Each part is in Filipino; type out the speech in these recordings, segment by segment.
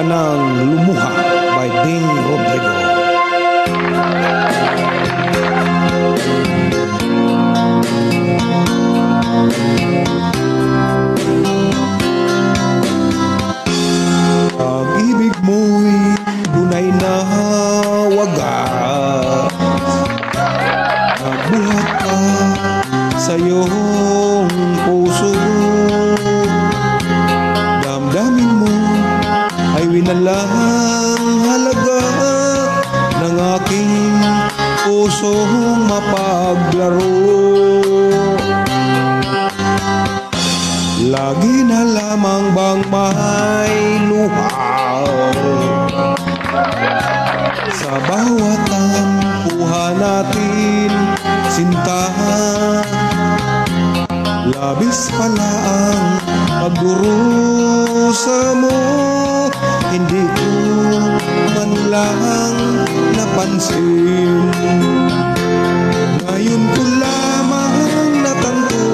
Ka Nang Lumuha by Ding Rodrigo. Pag-ibig mo'y tunay na wagas, nagbuhat ka sa iyong puso. Damdamin mo ay winalang halaga ng aking pusong mapaglaro. Lagi na lamang bang may luha sa bawat tampuha natin, sinta. Labis pala ang pagdurusa mo, hindi ko man lang napansin. Ngayon ko lamang natanto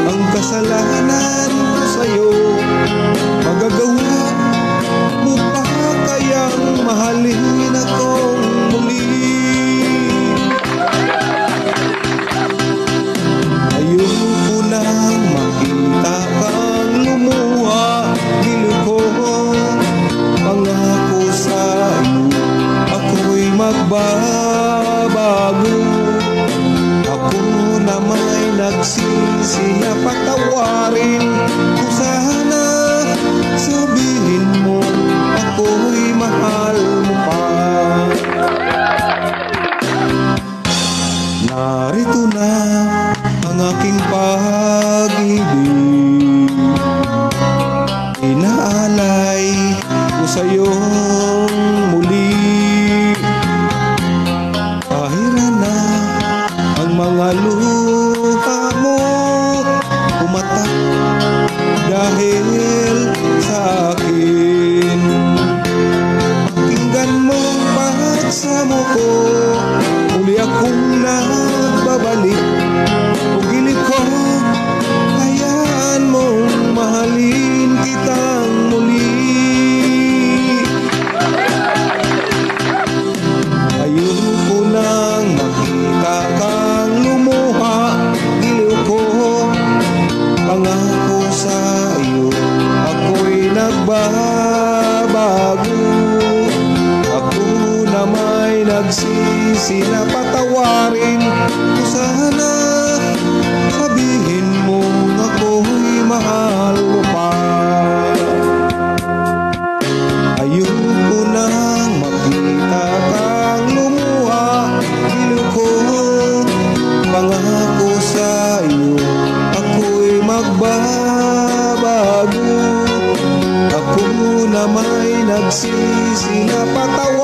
ang kasalanan ko sa'yo. Magagawa mo pa kayang mahalin akong muli? Ayoko nang makita kang lumuha, giliw ko. Pangako sa'yo ako'y magbabago. Ako na may nagsisi na patawarin ko sana. Sabihin mo ako'y mahal mo pa. Narito na ang aking pag-ibig, inaalay ko sa'yong muli. Pahiran na ang mga luha mo, pumatak dahil sa akin. Pakinggan mo ang pagsamo ko, muli akong nagbabalik. Pugilid ko, hayaan mong mahalin kitang muli. Ayoko nang makita kang lumuha, giliw ko. Pangako sa iyo ako'y nagbabago. Ako na may nagsisi na patawarin ko sana. Sabihin mo ako'y mahal mo pa. Ayoko nang makita kang lumuha, giliw ko. Pangako sa iyo ako'y magbabago. Ako na may nagsisi na patawarin